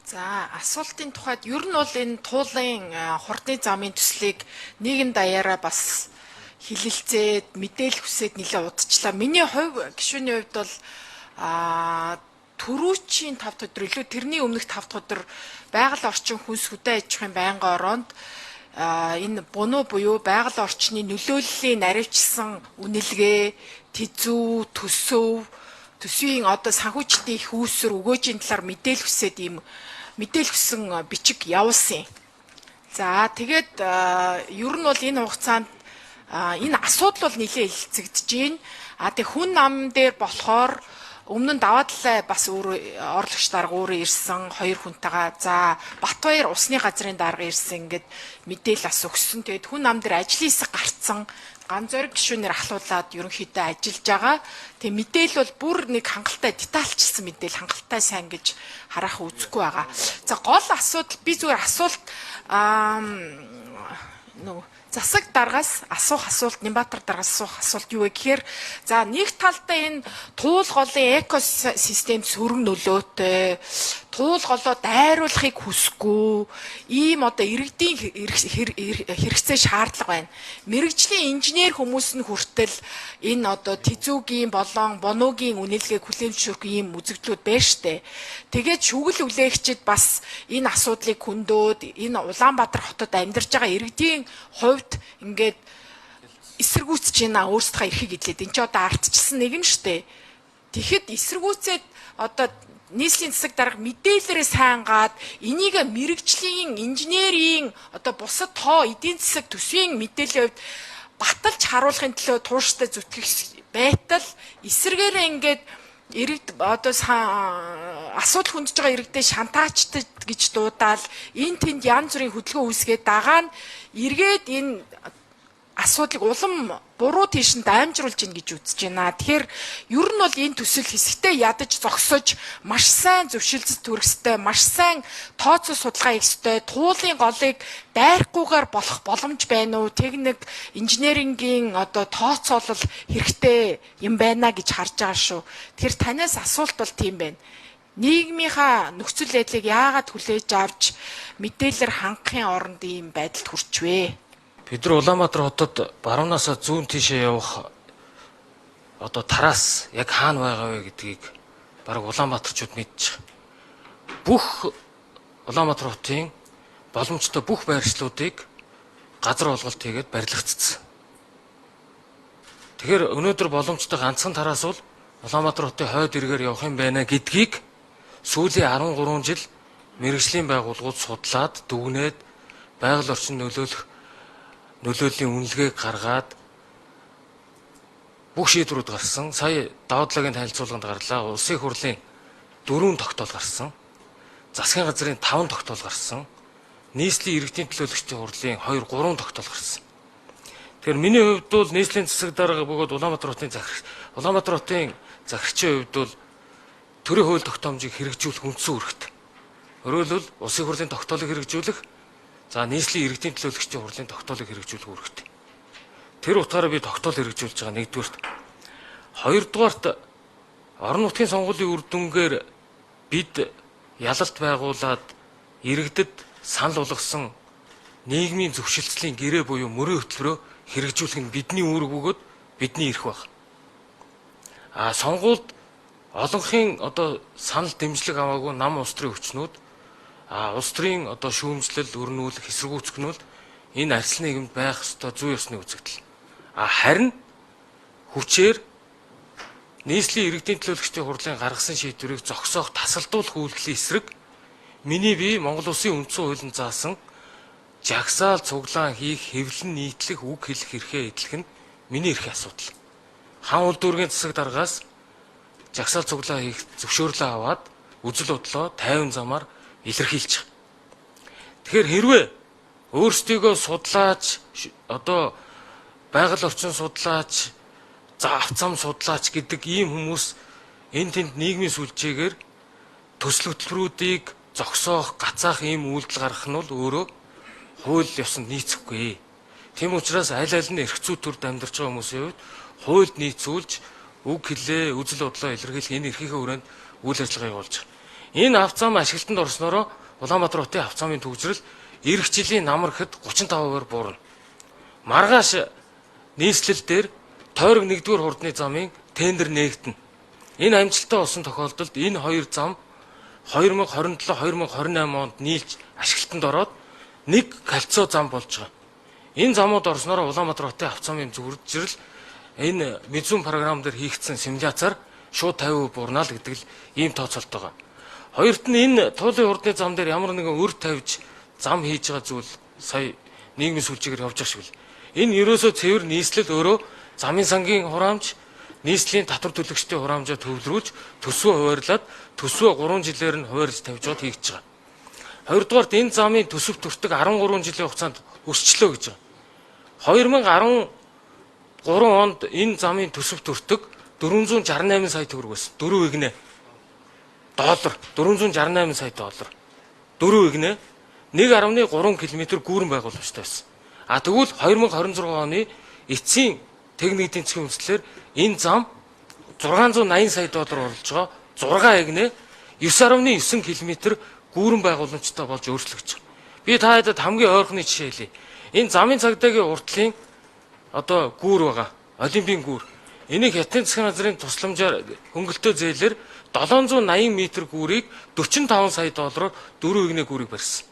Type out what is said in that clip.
За асуултын тухайд ер нь бол энэ туулын хурдны замын төслийг нийгэм даяараа бас хилэлцээд мэдээлэл хүсээд нэлээд удажлаа. Миний хувь гишүүний хувьд бол түрүүчийн 5 дахь өдөр илүү тэрний өмнөх 5 дахь өдөр байгаль орчин хүнс хөдөө аж ахуйн байнгын ороонд энэ бунуу буюу байгаль орчны нөлөөллийн наривчсан үнэлгээ, тэзүү, төсвийн одоо санхүүжилтийн их үүсвэр өгөөжийн талаар мэдээлэл хүсээд ийм мэдээлэл хүссэн бичиг явуулсан. За тэгээд ер нь бол энэ хугацаанд энэ асуудал бол нэлээд илэрцэгдэж байна. Тэг хүн ам дээр болохоор өмнө нь даваадлаа бас өөр орлогч дарга өөрөө ирсэн 2 хүнтэйгээ. За Батбаяр усны газрын дарга ирсэн ингээд мэдээлэл бас өгсөн. Тэгээд хүн ам дээр ажлын хэсэг гарцсан. Ганц зориг гишүүнээр ахлуулаад ерөнхийдөө ажиллаж байгаа. Тэг мэдээлэл бол бүр нэг хангалттай детальчилсан мэдээлэл хангалттай сайн гэж харах үзэхгүй байгаа. За гол асуудал би зүгээр асуулт засаг даргаас асуух асуулт Нямбатар даргаас асуух асуулт юу вэ гэхээр за нэг талдаа энэ туул голын экосистем сөрөг нөлөөтэй туул голоо дайруулахыг хүсэхгүй ийм одоо иргэдийн хэрэгцээ шаардлага байна. Мэргэжлийн инженер хүмүүс нь хүртэл энэ одоо тэзүүгийн болон бонуугийн үнэлгээг хүлээмжшүүлэх ийм үзэгдлүүд байна штэ. Тэгээд шүгэл үлээгчид бас энэ асуудлыг хөндөөд энэ Улаанбаатар хотод амьдарч байгаа иргэдийн хувьд ингээд эсэргүүцэж байна өөрсдөө эрхийг эдлээд энэ ч одоо ардчилсан нэг юм штэ. Тэгэхэд эсэргүүцээд одоо нийслэлийн засаг дарга мэдээлэлээрээ сайн гаад энийг мэрэгжлийн инженерийн одоо бусад тоо эдийн засаг төсвийн мэдээллийн хувьд баталж харуулахын төлөө тууштай зүтгэх байтал эсэргээрээ ингээд иргэд одоо асуудал хүндэж байгаа иргэдэд шантаачтай гэж дуудаал энэ тэнд янз бүрийн хөдөлгөөн үүсгээд дагаа нь эргээд энэ асуудлыг улам буруу тийш нь даймжруулж ийн гэж үзэж байна. Тэгэхээр ер нь бол энэ төсөл хэсэгтээ ядаж зогсож маш сайн зөвшөлдөж түрхстэй, маш сайн тооцоо судалгаа хийх ёстой. Туулын голыг дайрахгүйгээр болох боломж байна уу? Техник, инженерингийн одоо тооцоолол хэрэгтэй юм байна гэж харж байгаа шүү. Тэгэхээр танаас асуулт бол тийм байна. Нийгмийнхаа нөхцөл байдлыг яагаад хүлээж авч мэдээлэлээр хангахын оронд ийм байдалд хүрчвэ? Бид нар Улаанбаатар хотод баруунаас зүүн тийшээ явах одоо тараас яг хаана байгаа вэ гэдгийг бараг Улаанбаатарчууд мэдчих. Бүх Улаанбаатар хотын боломжтой бүх байршлуудыг газар олголт хийгээд барилгацсан. Тэгэхээр өнөөдөр боломжтой ганцхан тараас бол Улаанбаатар хотын хойд эргээр явах юм байна гэдгийг сүүлийн 13 жил мэргэжлийн байгууллагууд судлаад дүгнээд байгаль орчин нөлөөллийн үнэлгээг гаргаад бүх шийдвэрүүд гарсан. Сая даваатлагын танилцуулганд гарлаа. Улсын хурлын 4 тогтоол гарсан. Засгийн газрын 5 тогтоол гарсан. Нийслэлийн иргэдийн төлөөлөгчдийн хурлын 2-3 тогтоол гарсан. Тэгэхээр миний хувьд бол нийслэлийн засаг дарга бөгөөд Улаанбаатар хотын захирагчийн хувьд бол төрийн хууль тогтоомжийг хэрэгжүүлэх үндсэн үүрэгтэй. Өөрөөр хэлбэл улсын хурлын тогтоолыг хэрэгжүүлэх за нийслэлийн иргэдийн төлөөлөгчдийн хурлын тогтоолыг хэрэгжүүлэх үүрэгтэй. Тэр утгаараа би тогтоол хэрэгжүүлж байгаа нэгдүгээрт. Хоёрдугаарт орон нутгийн сонгуулийн үр дүнгээр бид ялалт байгуулад иргэдэд санал болгосон нийгмийн зөвшөлтслийн гэрээ буюу мөрийн хөтөлбөрөө хэрэгжүүлэх нь бидний үүрэг бөгөөд бидний эрх баг. Сонгуульд олонхын одоо санал дэмжлэг аваагүй нам улс төрийн хүчнүүд улс төрийн одоо шүүмжлэл өрнүүлэх эсэргүүцэх нь бол энэ арьс нийгэмд байх ёстой зүй ёсны үзэгдэл. Харин хүчээр нийслэлийн иргэдийн төлөөлөгчдийн хурлын гаргасан шийдвэрийг зогсоох тасалдуулах үйлдэлийн эсрэг миний бие Монгол Улсын үндсэн хуулийн заасан жагсаал цуглаан хийх, хэвлэн нийтлэх, үг хэлэх эрхээ эдлэх нь миний эрхийн асуудал. Хан улдүүргийн засаг даргаас жагсаал цуглаан хийх зөвшөөрлөө аваад үзэл бодлоо 50 замаар илэрхийлж байгаа. Тэгэхээр хэрвээ өөрсдийгөө судлаач одоо байгаль орчин судлаач авцам судлаач гэдэг ийм хүмүүс энэ тэнд нийгмийн сүлжээгээр төсөл хөтөлбөрүүдийг зогсоох, гацаах ийм үйлдэл гаргах нь бол өөрөө хууль ёсонд нийцэхгүй. Тийм учраас аль аль нь эрх зүйн төрд амьдарч байгаа хүмүүсийн хувьд хуульд нийцүүлж үг хэлээ, үзэл бодлоо илэрхийлэх энэ эрхийнхээ хүрээнд үйл ажиллагаа явуулж байгаа. Энэ авцам ашиглалтанд орсноороо Улаанбаатар хотын авцамын төвжирэл эх жилийн намархэд 35%-аар буурна. Маргааш нийслэл дээр тойрог 1-р хурдны замын тендер нээгдэнэ. Энэ амжилттай болсон тохиолдолд энэ хоёр зам 2027-2028 онд нийлж ашиглалтанд ороод нэг кольцоо зам болж байгаа. Энэ замууд орсноор Улаанбаатар хотын авцамын зөвлөжрөл энэ мэдзүүн програм дээр хийгдсэн симуляцаар шууд 50% буурнаа л гэдэг л ийм тооцоолт байгаа. Хоёрт нь энэ туулын хурдны зам дээр ямар нэгэн өр тавьж зам хийж байгаа зүйл сая нийгмийн сүлжээгээр явж байгаа шиг л. Энэ ерөөсөө цэвэр нийслэл өөрөө замын сангийн хураамж, нийслэлийн татвар төлөгчдийн хураамжаа төвлөрүүлж төсвөө хуваарлаад төсвөө 3 жилээр нь хуваарлаж тавьж байгаа хийж байгаа. Хоёрдугаарт энэ замын төсөв төртөг 13 жилийн хугацаанд өсчлөө гэж байгаа. 2013 онд энэ замын төсөв төртөг 468 сая төгрөг байсан. 4 игнэ. Доллар 468 сая доллар. 4 игнэ 1.3 км гүүрэн байгууламжтай байсан. Тэгвэл 2026 оны эцсийн техник эдийн засгийн үндэслэлээр энэ зам 680 сая доллар орлож байгаа. 6 игнэ 9.9 км гүүрэн байгууламжтай болж өөрчлөгдөж байгаа. Би та хэдэд хамгийн ойрхны жишээ хэлье. Энэ замын цагдаагийн уртлын гүүр байгаа. Олимпийн гүүр. Энийг Хятадын засгийн газрын тусламжаар хөнгөлтөө зээлээр 780 м гүүрийг 45 сая доллараар 4 игнэ гүүрийг барьсан.